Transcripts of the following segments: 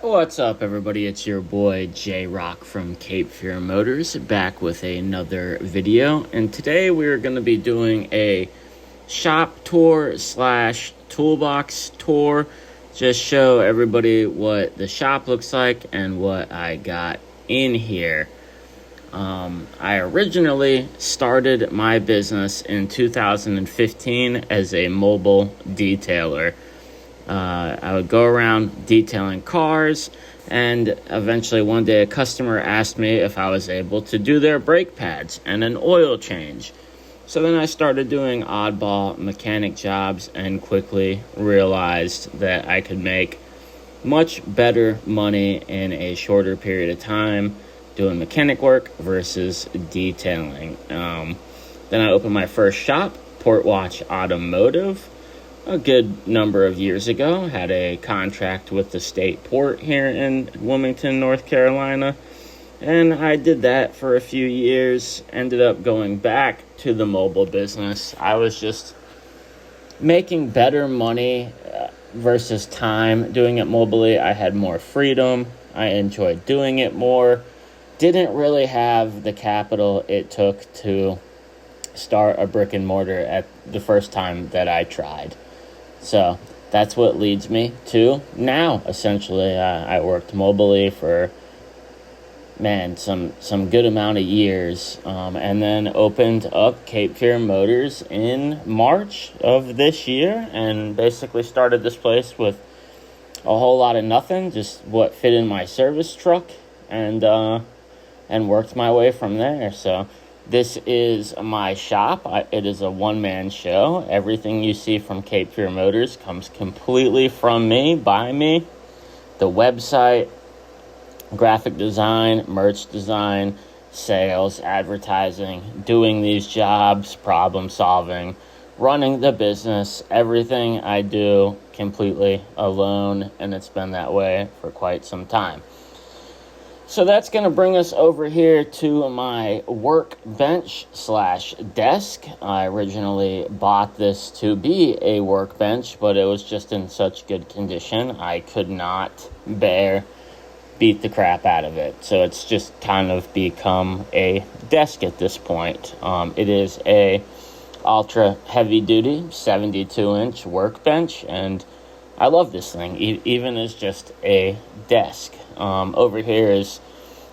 What's up, everybody? It's your boy J Rock from Cape Fear Motors, back with another video. And today we're going to be doing a shop tour slash toolbox tour. Just show everybody what the shop looks like and what I got in here. I originally started my business in 2015 as a mobile detailer. I would go around detailing cars, and eventually one day a customer asked me if I was able to do their brake pads and an oil change. So then I started doing oddball mechanic jobs and quickly realized that I could make much better money in a shorter period of time doing mechanic work versus detailing. Then I opened my first shop, Portwatch Automotive, a good number of years ago. Had a contract with the state port here in Wilmington, North Carolina, and I did that for a few years. Ended up going back to the mobile business. I was just making better money versus time doing it mobily. I had more freedom. I enjoyed doing it more. Didn't really have the capital it took to start a brick and mortar at the first time that I tried. So that's what leads me to now. Essentially, I worked mobily for, some good amount of years, and then opened up Cape Fear Motors in March of this year, and basically started this place with a whole lot of nothing, just what fit in my service truck, and worked my way from there. So this is my shop. It is a one-man show. Everything you see from Cape Fear Motors comes completely from me, by me. The website, graphic design, merch design, sales, advertising, doing these jobs, problem solving, running the business, everything I do completely alone, and it's been that way for quite some time. So that's going to bring us over here to my workbench slash desk. I originally bought this to be a workbench, but it was just in such good condition I could not beat the crap out of it. So it's just kind of become a desk at this point. It is a ultra heavy duty 72-inch workbench, and I love this thing, even as just a desk. Over here is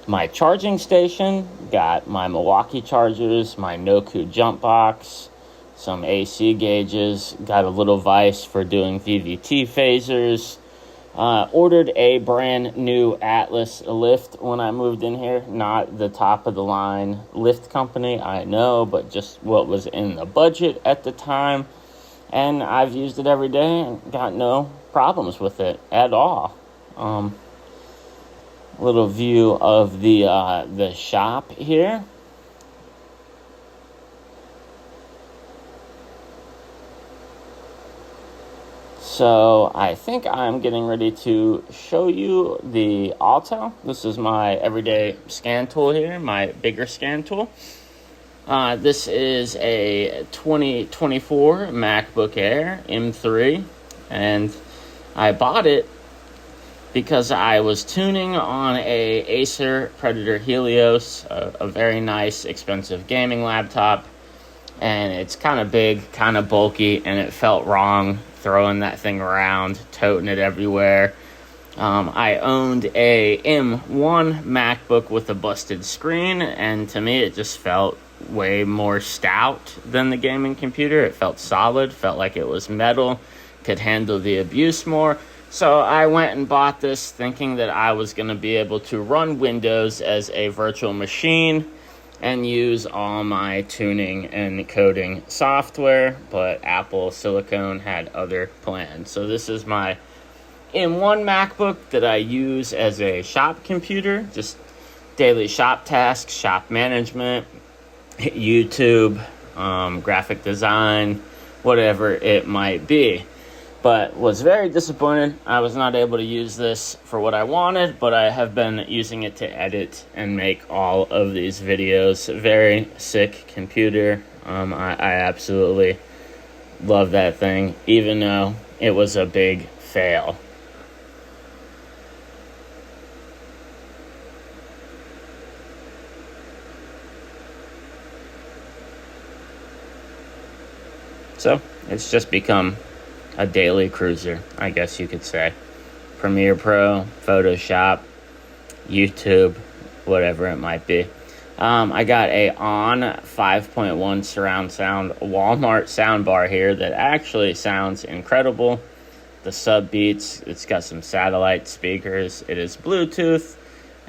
my charging station. Got my Milwaukee chargers, my Noku jump box, some AC gauges, got a little vise for doing VVT phasers. Ordered a brand new Atlas lift when I moved in here. Not the top of the line lift company, I know, but just what was in the budget at the time. And I've used it every day and got no problems with it at all. Little view of the shop here. So I think I'm getting ready to show you the Alto. This is my everyday scan tool here, my bigger scan tool. This is a 2024 MacBook Air M3, and I bought it because I was tuning on a Acer Predator Helios, a very nice, expensive gaming laptop, and it's kind of big, kind of bulky, and it felt wrong throwing that thing around, toting it everywhere. I owned a M1 MacBook with a busted screen, and to me it just felt way more stout than the gaming computer. It felt solid, felt like it was metal, could handle the abuse more. So I went and bought this thinking that I was going to be able to run Windows as a virtual machine and use all my tuning and coding software, but Apple Silicon had other plans. So this is my M1 MacBook that I use as a shop computer, just daily shop tasks, shop management, YouTube, graphic design, whatever it might be. But was very disappointed I was not able to use this for what I wanted, but I have been using it to edit and make all of these videos. Very sick computer. I absolutely love that thing, even though it was a big fail. So it's just become a daily cruiser, I guess you could say. Premiere Pro, Photoshop, YouTube, whatever it might be. I got a On 5.1 surround sound Walmart soundbar here that actually sounds incredible. The sub beats, it's got some satellite speakers, it is Bluetooth,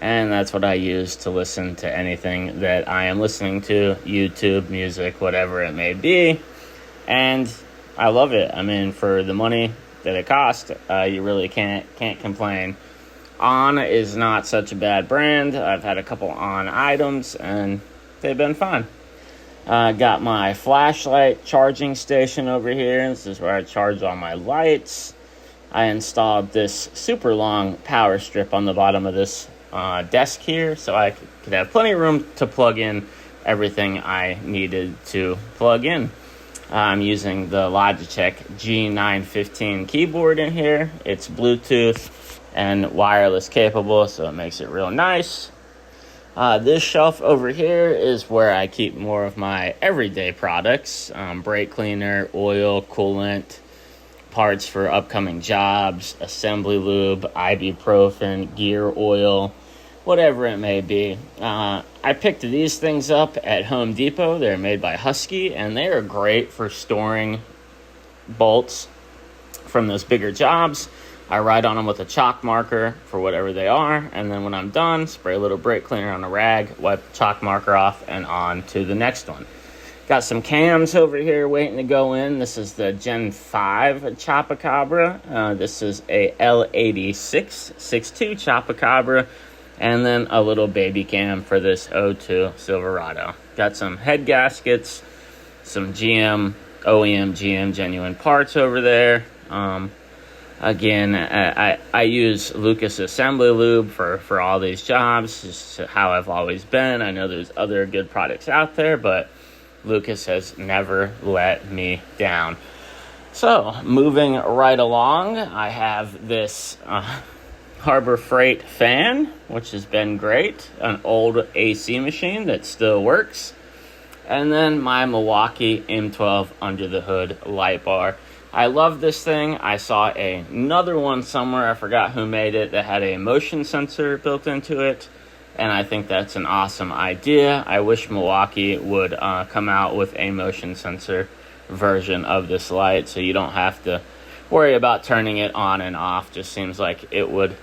and that's what I use to listen to anything that I am listening to, YouTube, music, whatever it may be. And I love it. I mean, for the money that it cost, you really can't complain. On is not such a bad brand. I've had a couple On items, and they've been fine. Got my flashlight charging station over here. This is where I charge all my lights. I installed this super long power strip on the bottom of this desk here, so I could have plenty of room to plug in everything I needed to plug in. I'm using the Logitech G915 keyboard in here. It's Bluetooth and wireless capable, so it makes it real nice. This shelf over here is where I keep more of my everyday products, brake cleaner, oil, coolant, parts for upcoming jobs, assembly lube, ibuprofen, gear oil, whatever it may be. I picked these things up at Home Depot. They're made by Husky, and they are great for storing bolts from those bigger jobs. I write on them with a chalk marker for whatever they are, and then when I'm done, spray a little brake cleaner on a rag, wipe the chalk marker off, and on to the next one. Got some cams over here waiting to go in. This is the Gen 5 Chupacabra. This is a L86 6.2 Chupacabra, and then a little baby cam for this O2 Silverado. Got some head gaskets, some OEM GM genuine parts over there. Again, I use Lucas Assembly Lube for all these jobs. Just how I've always been. I know there's other good products out there, but Lucas has never let me down. So, moving right along, I have this Harbor Freight fan, which has been great. An old AC machine that still works. And then my Milwaukee M12 under the hood light bar. I love this thing. I saw another one somewhere, I forgot who made it, that had a motion sensor built into it, and I think that's an awesome idea. I wish Milwaukee would come out with a motion sensor version of this light so you don't have to worry about turning it on and off. Just seems like it would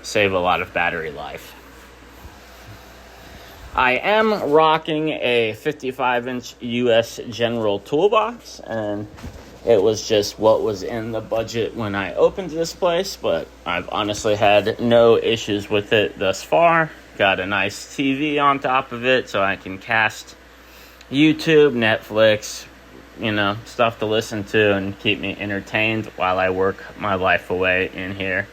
save a lot of battery life. I am rocking a 55-inch US General Toolbox, and it was just what was in the budget when I opened this place, but I've honestly had no issues with it thus far. Got a nice TV on top of it so I can cast YouTube, Netflix, stuff to listen to and keep me entertained while I work my life away in here.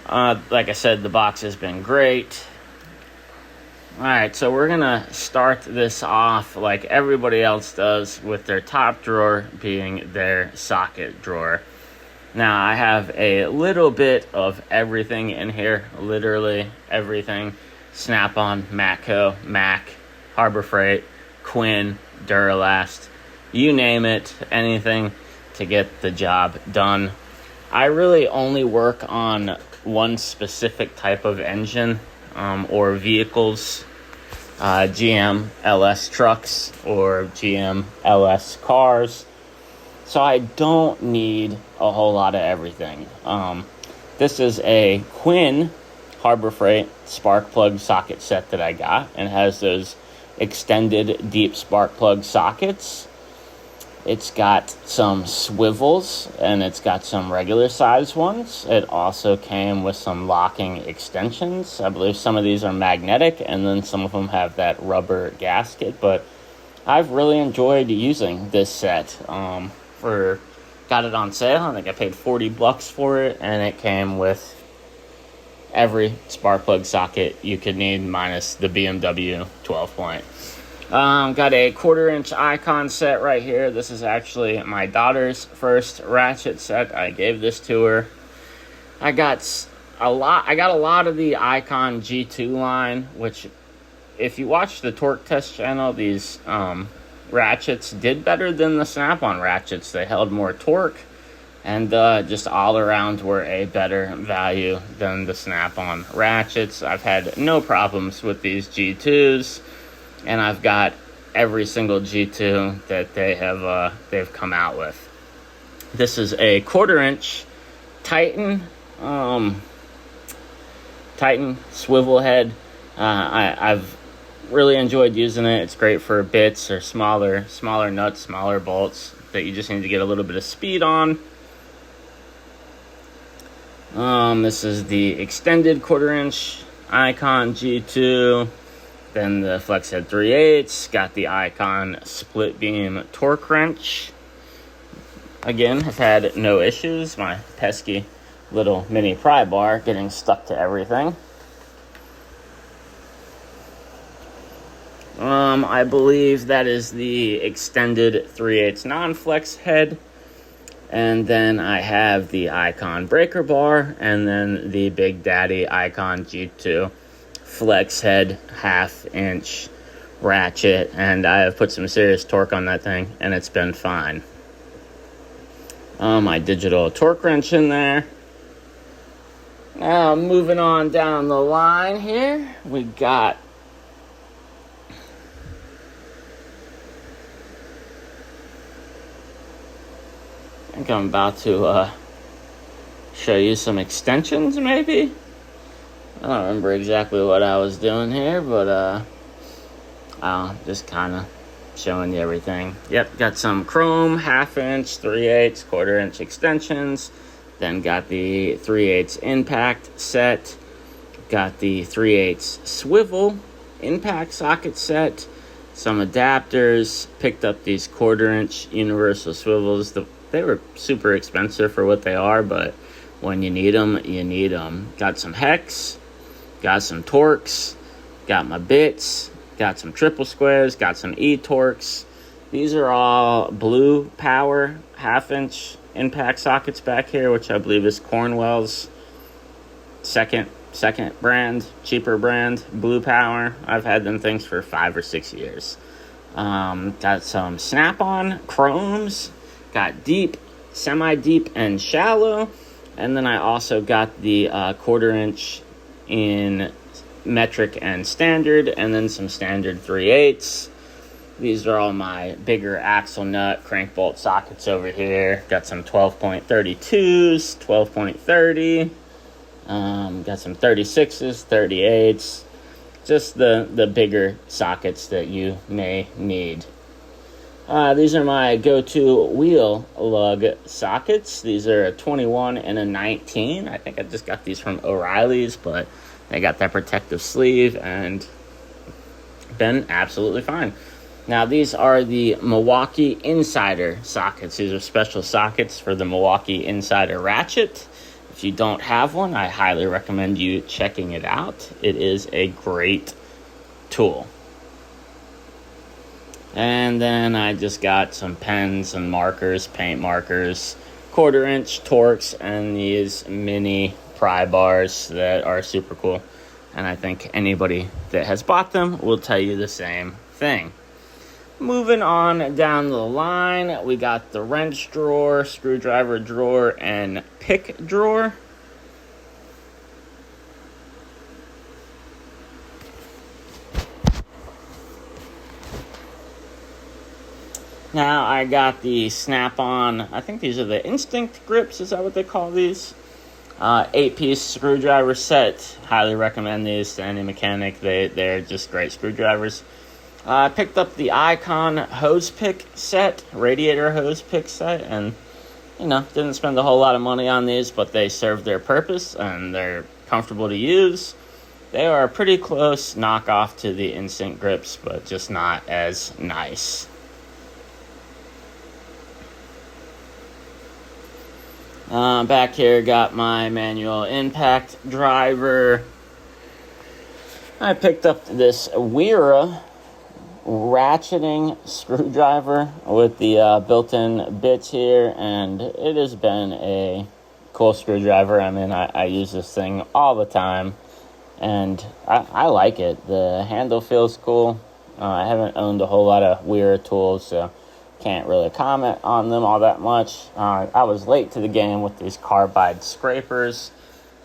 Like I said, the box has been great. Alright, so we're gonna start this off like everybody else does, with their top drawer being their socket drawer. Now, I have a little bit of everything in here, literally everything. Snap-on, Matco, Mac, Harbor Freight, Quinn, Duralast, you name it, anything to get the job done. I really only work on one specific type of engine or vehicles, GM LS trucks or GM LS cars. So I don't need a whole lot of everything. This is a Quinn Harbor Freight spark plug socket set that I got, and has those extended deep spark plug sockets. It's got some swivels, and it's got some regular size ones. It also came with some locking extensions. I believe some of these are magnetic, and then some of them have that rubber gasket. But I've really enjoyed using this set. Got it on sale. I think I paid $40 for it, and it came with every spark plug socket you could need, minus the BMW 12-point. Got a 1/4-inch icon set right here. This is actually my daughter's first ratchet set. I gave this to her. I got a lot of the Icon G2 line, which, if you watch the Torque Test channel, these ratchets did better than the Snap-on ratchets. They held more torque, and just all around were a better value than the Snap-on ratchets. I've had no problems with these G2s, and I've got every single G2 that they've come out with. This is a 1/4-inch Titan swivel head. I've really enjoyed using it. It's great for bits or smaller nuts, smaller bolts that you just need to get a little bit of speed on. This is the extended 1/4-inch Icon G2. Then the flex head 3/8. Got the Icon split beam torque wrench. Again, have had no issues. My pesky little mini pry bar getting stuck to everything. I believe that is the extended 3/8 non-flex head. And then I have the Icon breaker bar, and then the Big Daddy Icon G2 flex head 1/2-inch ratchet. And I have put some serious torque on that thing, and it's been fine. My digital torque wrench in there. Now, moving on down the line here, we got I think I'm about to show you some extensions, maybe. I don't remember exactly what I was doing here, but I'll just kind of showing you everything. Yep, got some chrome 1/2-inch, 3/8, 1/4-inch extensions. Then got the 3/8 impact set. Got the 3/8 swivel impact socket set. Some adapters. Picked up these 1/4-inch universal swivels. They were super expensive for what they are, but when you need them, you need them. Got some hex. Got some torques. Got my bits. Got some triple squares. Got some E-torques. These are all Blue Power 1/2-inch impact sockets back here, which I believe is Cornwell's second brand, cheaper brand, Blue Power. I've had them things for 5 or 6 years. Got some Snap-on chromes. Got deep, semi-deep, and shallow. And then I also got the 1/4-inch in metric and standard, and then some standard 3/8. These are all my bigger axle nut crank bolt sockets over here. Got some 12.32s, 12.30. Got some 36s, 38s. Just the bigger sockets that you may need. These are my go-to wheel lug sockets. These are a 21 and a 19. I think I just got these from O'Reilly's, but they got that protective sleeve and been absolutely fine. Now, these are the Milwaukee Insider sockets. These are special sockets for the Milwaukee Insider ratchet. If you don't have one, I highly recommend you checking it out. It is a great tool. And then I just got some pens and markers, paint markers, 1/4-inch torques, and these mini pry bars that are super cool. And I think anybody that has bought them will tell you the same thing. Moving on down the line, we got the wrench drawer, screwdriver drawer, and pick drawer. Now I got the Snap-on, I think these are the Instinct grips, is that what they call these? 8-piece screwdriver set. Highly recommend these to any mechanic. They're just great screwdrivers. I picked up the Icon hose pick set, radiator hose pick set, and didn't spend a whole lot of money on these, but they serve their purpose and they're comfortable to use. They are a pretty close knockoff to the Instinct grips, but just not as nice. Back here, got my manual impact driver. I picked up this Wera ratcheting screwdriver with the built-in bits here, and it has been a cool screwdriver. I mean, I use this thing all the time, and I like it. The handle feels cool. I haven't owned a whole lot of weird tools, so can't really comment on them all that much. I was late to the game with these carbide scrapers,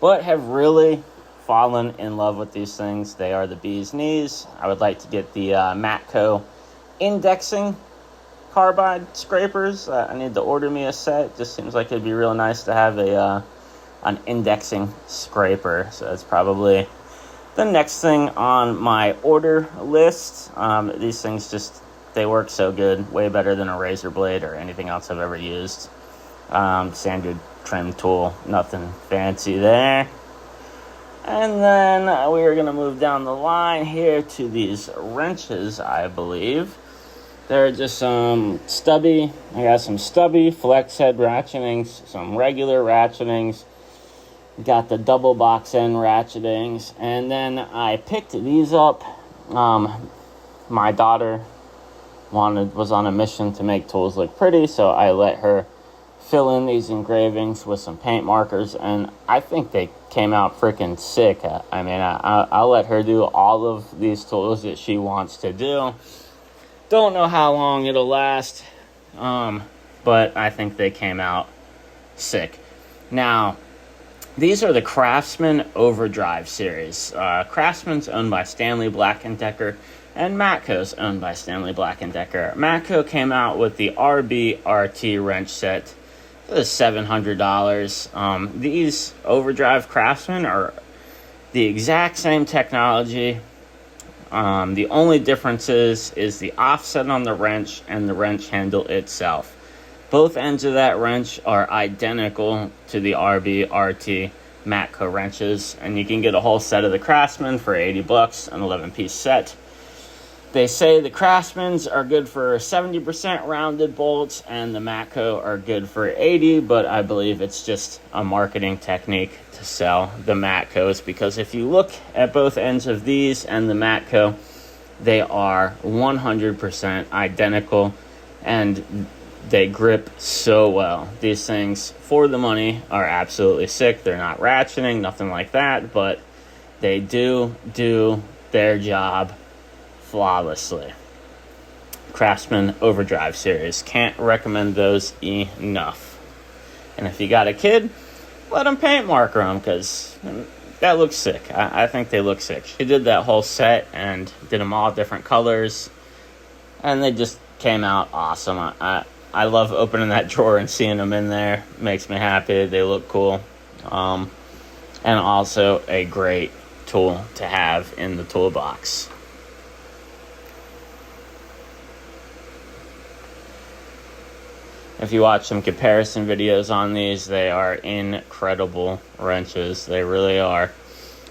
but have really fallen in love with these things. They are the bee's knees. I would like to get the Matco indexing carbide scrapers. I need to order me a set. Just seems like it'd be real nice to have an indexing scraper. So that's probably the next thing on my order list. These things they work so good, way better than a razor blade or anything else I've ever used. Standard trim tool, nothing fancy there. And then we are going to move down the line here to these wrenches, I believe. They're just some stubby, I got some stubby flex head ratchetings, some regular ratchetings, got the double box end ratchetings, and then I picked these up. My daughter was on a mission to make tools look pretty, so I let her fill in these engravings with some paint markers, and I think they came out freaking sick. I mean, I'll let her do all of these tools that she wants to do. Don't know how long it'll last, but I think they came out sick. Now, these are the Craftsman Overdrive series. Craftsman's owned by Stanley Black & Decker, and Matco's owned by Stanley Black & Decker. Matco came out with the RB-RT wrench set. It was $700. These Overdrive Craftsman are the exact same technology. The only difference is the offset on the wrench and the wrench handle itself. Both ends of that wrench are identical to the RB-RT Matco wrenches, and you can get a whole set of the Craftsman for $80, an 11-piece set. They say the Craftsmans are good for 70% rounded bolts, and the Matco are good for 80%, but I believe it's just a marketing technique to sell the Matcos, because if you look at both ends of these and the Matco, they are 100% identical, and they grip so well. These things, for the money, are absolutely sick. They're not ratcheting, nothing like that, but they do their job flawlessly. Craftsman Overdrive series. Can't recommend those enough. And if you got a kid, let them paint marker them, because that looks sick. I think they look sick. She did that whole set and did them all different colors, and they just came out awesome. I love opening that drawer and seeing them in there. Makes me happy. They look cool. And also a great tool to have in the toolbox. If you watch some comparison videos on these, they are incredible wrenches. They really are.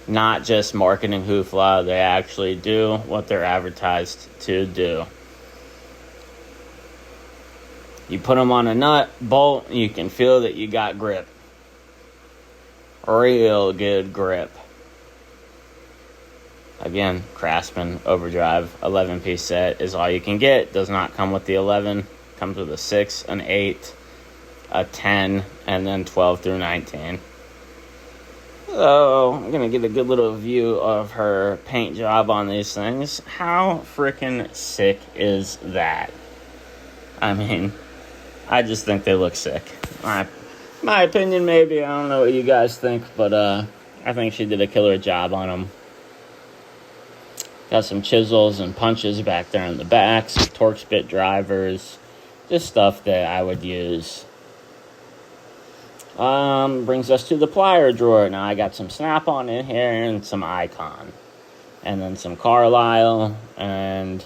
Not just marketing hoopla, they actually do what they're advertised to do. You put them on a nut, bolt, you can feel that you got grip. Real good grip. Again, Craftsman Overdrive 11-piece set is all you can get. Does not come with the 11. Comes with a 6, an 8, a 10, and then 12 through 19. So, I'm going to get a good little view of her paint job on these things. How freaking sick is that? I mean, I just think they look sick. My opinion, maybe. I don't know what you guys think, but I think she did a killer job on them. Got some chisels and punches back there in the back, some Torx bit drivers. Just stuff that I would use. Brings us to the plier drawer. Now I got some Snap-on in here and some Icon. And then some Carlisle and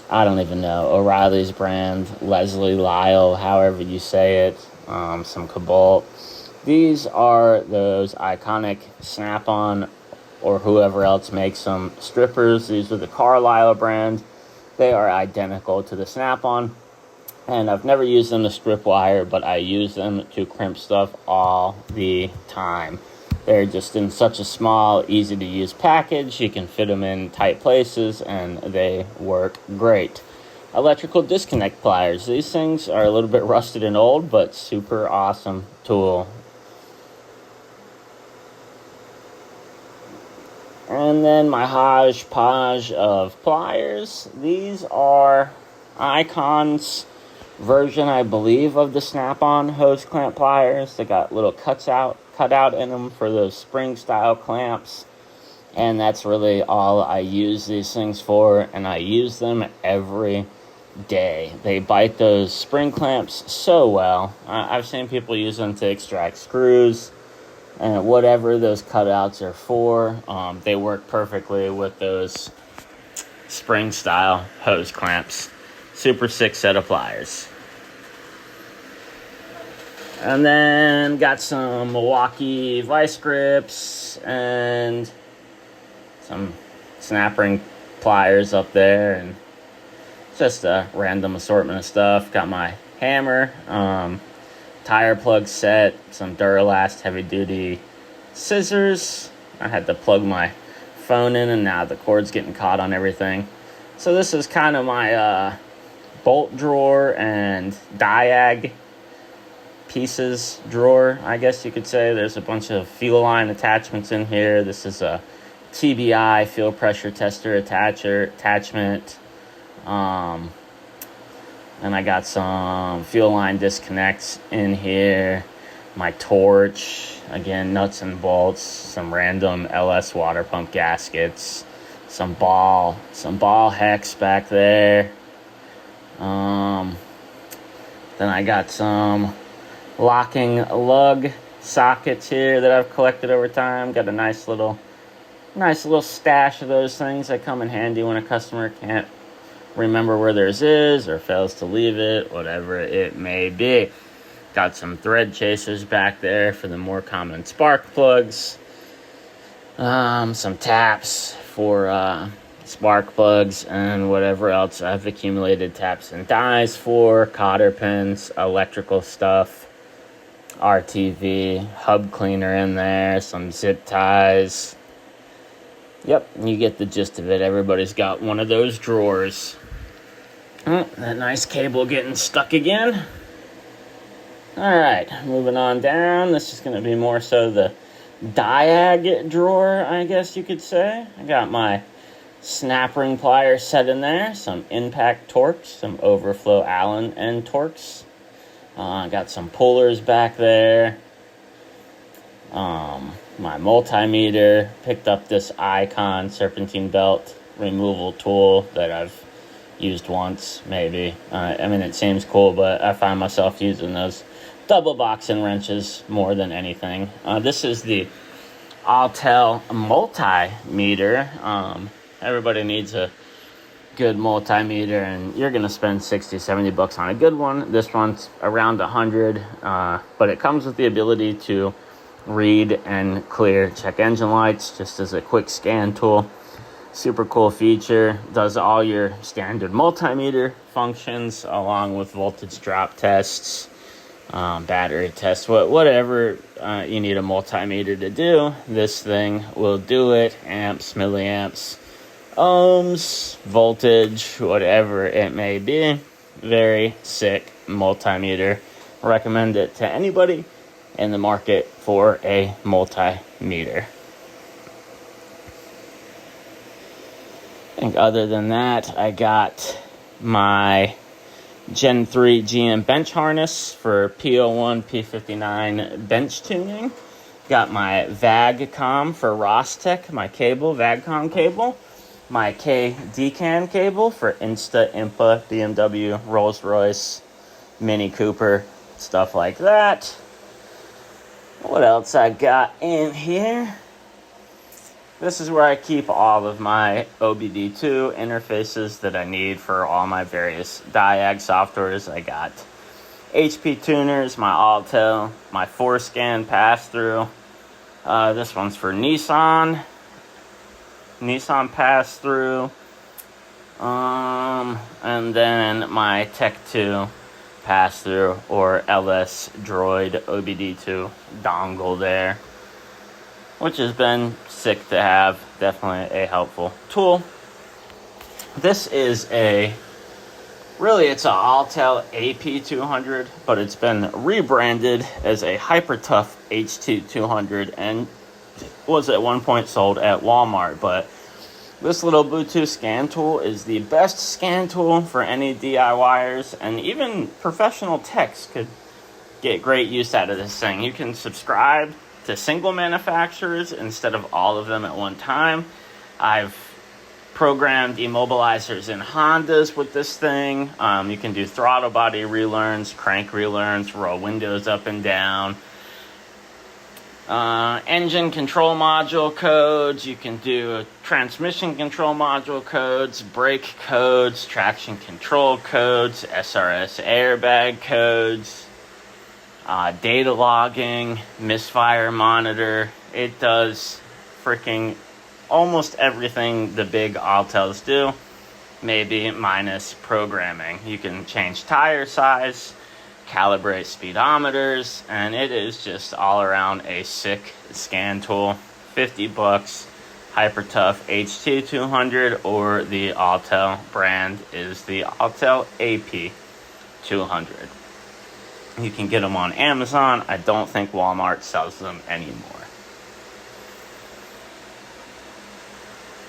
I don't even know, O'Reilly's brand, Leslie Lyle, however you say it. Some Cobalt. These are those iconic Snap-on or whoever else makes them strippers. These are the Carlisle brand. They are identical to the Snap-on, and I've never used them to strip wire, but I use them to crimp stuff all the time. They're just in such a small, easy-to-use package. You can fit them in tight places, and they work great. Electrical disconnect pliers. These things are a little bit rusted and old, but super awesome tool. And then my hodgepodge of pliers. These are Icon's version, I believe, of the snap-on hose clamp pliers. They got little cut out in them for those spring-style clamps. And that's really all I use these things for, and I use them every day. They bite those spring clamps so well. I've seen people use them to extract screws and whatever those cutouts are for. They work perfectly with those spring style hose clamps. Super sick set of pliers. And then got some Milwaukee vice grips and some snap ring pliers up there, and just a random assortment of stuff. Got my hammer, tire plug set, some Duralast heavy duty scissors. I had to plug my phone in, and now the cord's getting caught on everything. So this is kind of my bolt drawer and diag pieces drawer, I guess you could say. There's a bunch of fuel line attachments in here. This is a TBI fuel pressure tester attachment. And I got some fuel line disconnects in here. My torch, again, nuts and bolts, some random LS water pump gaskets, some ball hex back there. Then I got some locking lug sockets here that I've collected over time. Got a nice little stash of those things that come in handy when a customer can't remember where theirs is or fails to leave it, whatever it may be. Got some thread chasers back there for the more common spark plugs. Some taps for spark plugs and whatever else I've accumulated taps and dies for, cotter pins, electrical stuff, RTV, hub cleaner in there, some zip ties. Yep, you get the gist of it. Everybody's got one of those drawers. Oh, that nice cable getting stuck again. Alright, moving on down. This is going to be more so the diag drawer, I guess you could say. I got my snap ring pliers set in there, some impact torques, some overflow Allen end torques. I got some pullers back there. My multimeter, picked up this Icon serpentine belt removal tool that I've used once, maybe. It seems cool, but I find myself using those double boxing wrenches more than anything. This is the Altel multimeter. Everybody needs a good multimeter, and you're going to spend $60-$70 on a good one. This one's around $100, but it comes with the ability to read and clear check engine lights just as a quick scan tool. Super cool feature. Does all your standard multimeter functions along with voltage drop tests, battery tests, whatever you need a multimeter to do. This thing will do it. Amps, milliamps, ohms, voltage, whatever it may be. Very sick multimeter. Recommend it to anybody in the market for a multimeter. I think other than that, I got my Gen 3 GM bench harness for P01, P59 bench tuning. Got my VAGCOM for Rostec, my cable, VAGCOM cable. My K-Decan cable for Insta, IMPA, BMW, Rolls-Royce, Mini Cooper, stuff like that. What else I got in here? This is where I keep all of my OBD2 interfaces that I need for all my various Diag softwares. I got HP tuners, my Altel, my 4Scan pass-through. This one's for Nissan pass-through. And then my Tech 2 pass-through or LS Droid OBD2 dongle there, which has been sick to have. Definitely a helpful tool. This is it's a Altel AP200, but it's been rebranded as a HyperTough HT200, and was at one point sold at Walmart, but this little Bluetooth scan tool is the best scan tool for any DIYers, and even professional techs could get great use out of this thing. You can subscribe to single manufacturers instead of all of them at one time. I've programmed immobilizers in Hondas with this thing. You can do throttle body relearns, crank relearns, roll windows up and down. Engine control module codes. You can do transmission control module codes, brake codes, traction control codes, SRS airbag codes, data logging, misfire monitor. It does freaking almost everything the big Altels do, maybe minus programming. You can change tire size, calibrate speedometers, and it is just all around a sick scan tool. $50, Hyper Tough HT200, or the Altel brand is the Altel AP200. You can get them on Amazon. I don't think Walmart sells them anymore.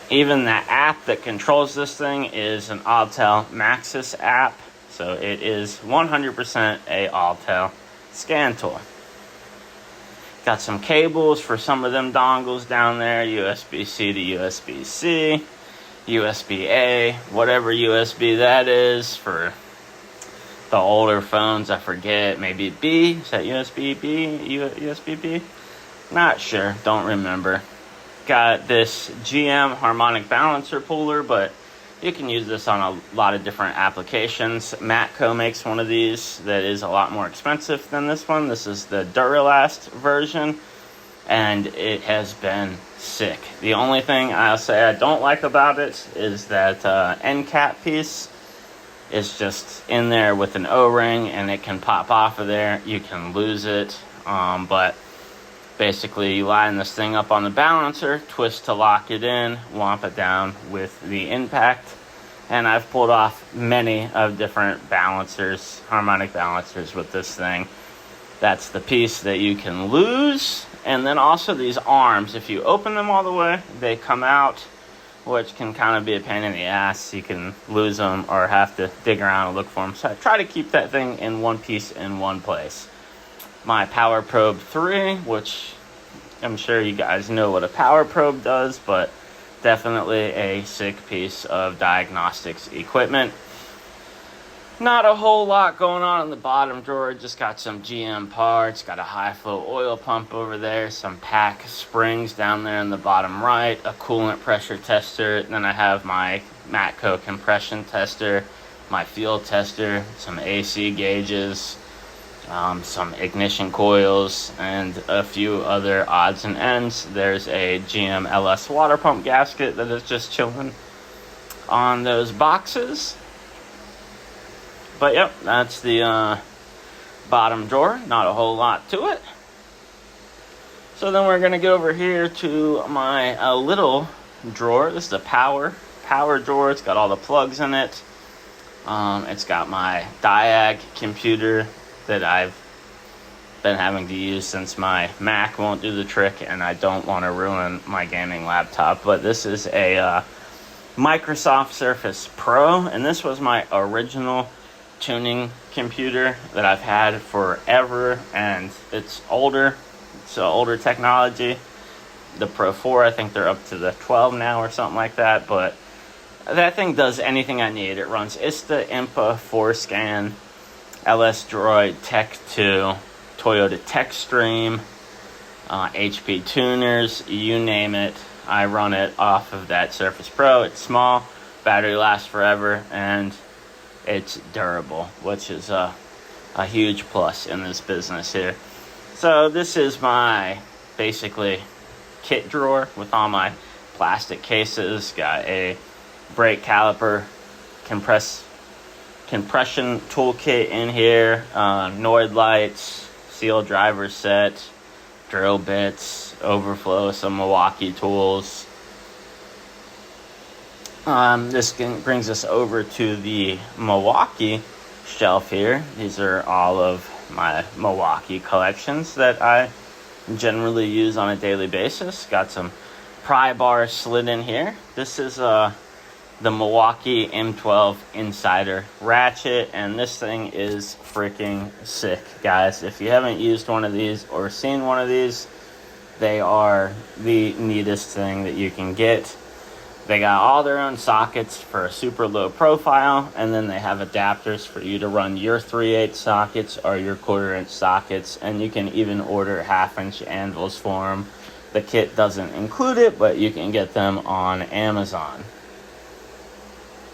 Even the app that controls this thing is an Altel Maxis app. So it is 100% a Altel scan tool. Got some cables for some of them dongles down there. USB-C to USB-C, USB-A, whatever USB that is. For the older phones, I forget, maybe B. Is that USB-B? USB-B? Not sure, don't remember. Got this GM harmonic balancer puller, but you can use this on a lot of different applications. Matco makes one of these that is a lot more expensive than this one. This is the Duralast version, and it has been sick. The only thing I'll say I don't like about it is that end cap piece is just in there with an O-ring, and it can pop off of there. You can lose it, but basically you line this thing up on the balancer, twist to lock it in, womp it down with the impact, and I've pulled off many of different balancers, harmonic balancers with this thing. That's the piece that you can lose. And then also these arms, if you open them all the way, they come out, which can kind of be a pain in the ass. You can lose them or have to dig around and look for them. So I try to keep that thing in one piece in one place. My Power Probe 3, which I'm sure you guys know what a Power Probe does, but definitely a sick piece of diagnostics equipment. Not a whole lot going on in the bottom drawer. Just got some GM parts, got a high flow oil pump over there, some pack springs down there in the bottom right, a coolant pressure tester, and then I have my Matco compression tester, my fuel tester, some AC gauges, some ignition coils, and a few other odds and ends. There's a GM LS water pump gasket that is just chilling on those boxes. But yep, that's the bottom drawer. Not a whole lot to it. So then we're going to go over here to my little drawer. This is a power drawer. It's got all the plugs in it. It's got my Diag computer that I've been having to use since my Mac won't do the trick, and I don't want to ruin my gaming laptop. But this is a Microsoft Surface Pro, and this was my original tuning computer that I've had forever, and it's older. It's older technology. The Pro 4, I think they're up to the 12 now or something like that, but that thing does anything I need. It runs ISTA, IMPA, 4Scan, LS Droid, Tech 2, Toyota TechStream, HP tuners, you name it. I run it off of that Surface Pro. It's small, battery lasts forever, and it's durable, which is a huge plus in this business here. So this is my basically kit drawer with all my plastic cases. Got a brake caliper, compression toolkit in here, Nord lights, seal driver set, drill bits, overflow, some Milwaukee tools. This brings us over to the Milwaukee shelf here. These are all of my Milwaukee collections that I generally use on a daily basis. Got some pry bars slid in here. This is the Milwaukee M12 Insider ratchet, and this thing is freaking sick, guys. If you haven't used one of these or seen one of these, they are the neatest thing that you can get. They got all their own sockets for a super low profile, and then they have adapters for you to run your 3/8 sockets or your 1/4-inch sockets, and you can even order 1/2-inch anvils for them. The kit doesn't include it, but you can get them on Amazon.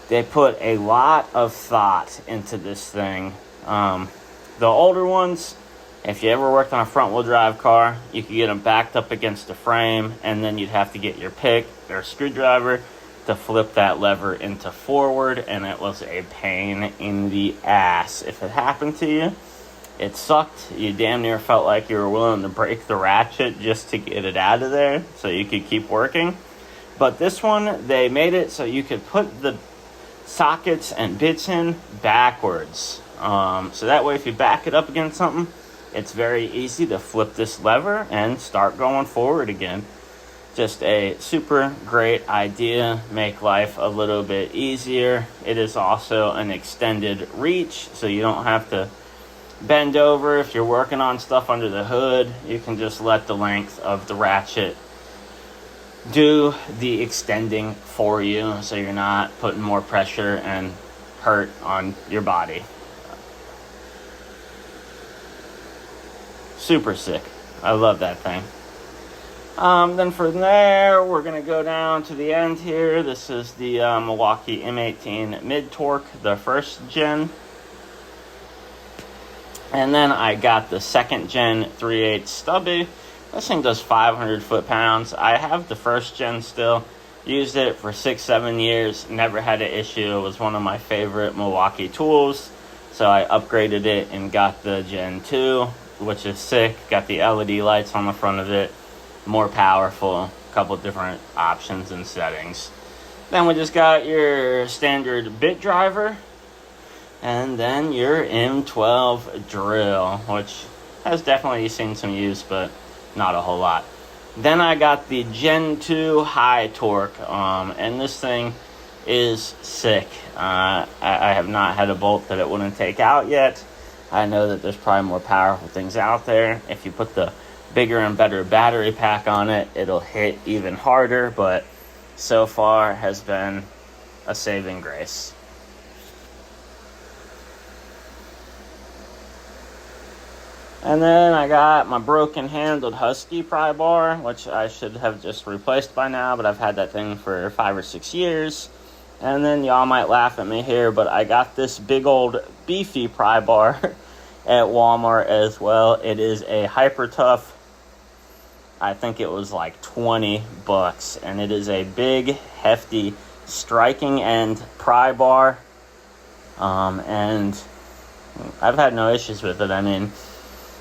They put a lot of thought into this thing. The older ones, if you ever worked on a front-wheel drive car, you could get them backed up against the frame, and then you'd have to get your pick or screwdriver to flip that lever into forward, and it was a pain in the ass. If it happened to you, it sucked. You damn near felt like you were willing to break the ratchet just to get it out of there so you could keep working. But this one, they made it so you could put the sockets and bits in backwards. So that way, if you back it up against something, it's very easy to flip this lever and start going forward again. Just a super great idea, make life a little bit easier. It is also an extended reach, so you don't have to bend over if you're working on stuff under the hood. You can just let the length of the ratchet do the extending for you, so you're not putting more pressure and hurt on your body. Super sick. I love that thing. Then from there, we're going to go down to the end here. This is the Milwaukee M18 Mid-Torque, the first gen. And then I got the second gen 3/8 stubby. This thing does 500 foot-pounds. I have the first gen still. Used it for 6-7 years. Never had an issue. It was one of my favorite Milwaukee tools. So I upgraded it and got the Gen 2, which is sick. Got the LED lights on the front of it. More powerful. A couple different options and settings. Then we just got your standard bit driver. And then your M12 drill, which has definitely seen some use, but not a whole lot. Then I got the Gen 2 high torque, and this thing is sick. I have not had a bolt that it wouldn't take out yet. I know that there's probably more powerful things out there. If you put the bigger and better battery pack on it, it'll hit even harder, but so far has been a saving grace. And then I got my broken-handled Husky pry bar, which I should have just replaced by now, but I've had that thing for 5 or 6 years. And then y'all might laugh at me here, but I got this big old beefy pry bar at Walmart as well. It is a Hyper Tough. I think it was like $20, and it is a big, hefty, striking end pry bar. And I've had no issues with it. I mean,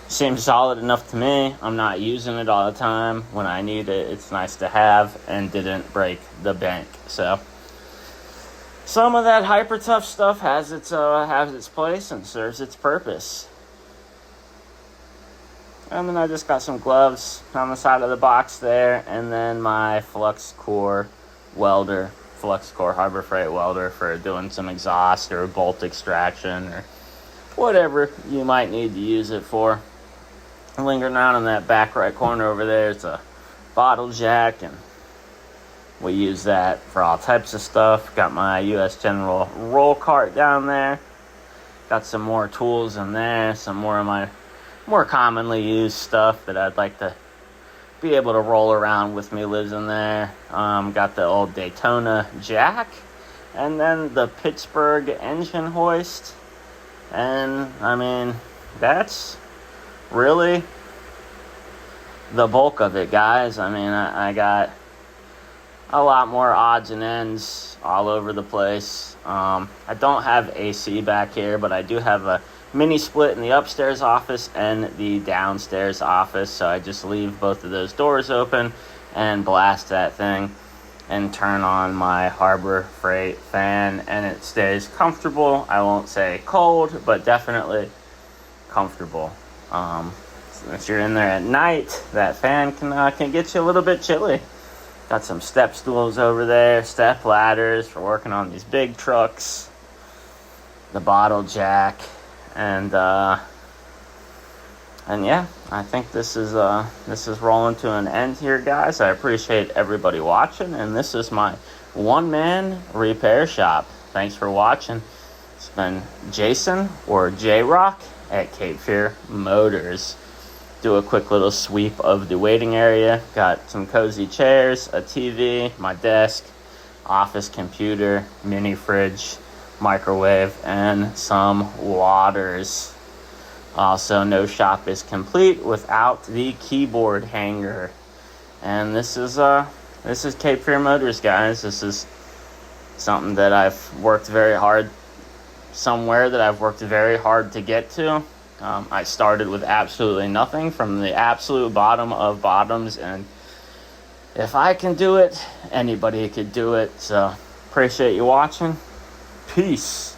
seems solid enough to me. I'm not using it all the time. When I need it, it's nice to have, and didn't break the bank. So some of that Hyper Tough stuff has its place and serves its purpose. And then I just got some gloves on the side of the box there, and then my Flux Core Harbor Freight welder for doing some exhaust or bolt extraction or whatever you might need to use it for. Lingering around in that back right corner over there is a bottle jack, and we use that for all types of stuff. Got my U.S. General roll cart down there. Got some more tools in there, some more of my more commonly used stuff that I'd like to be able to roll around with me lives in there. Got the old Daytona jack, and then the Pittsburgh engine hoist. And I mean, that's really the bulk of it, guys. I mean, I got a lot more odds and ends all over the place. I don't have AC back here, but I do have a mini split in the upstairs office and the downstairs office, so I just leave both of those doors open and blast that thing and turn on my Harbor Freight fan, and it stays comfortable. I won't say cold, but definitely comfortable. if you're in there at night, that fan can get you a little bit chilly. Got some step stools over there, step ladders for working on these big trucks, the bottle jack, and yeah, I think this is rolling to an end here, guys. I appreciate everybody watching, and this is my one-man repair shop. Thanks for watching. It's been Jason, or J-Rock, at Cape Fear Motors. Do a quick little sweep of the waiting area. Got some cozy chairs, a TV, my desk, office computer, mini fridge, microwave, and some waters. Also, no shop is complete without the keyboard hanger. And this is Cape Fear Motors, guys. This is something that I've worked very hard, somewhere that I've worked very hard to get to. I started with absolutely nothing, from the absolute bottom of bottoms, and if I can do it, anybody could do it. So, appreciate you watching. Peace.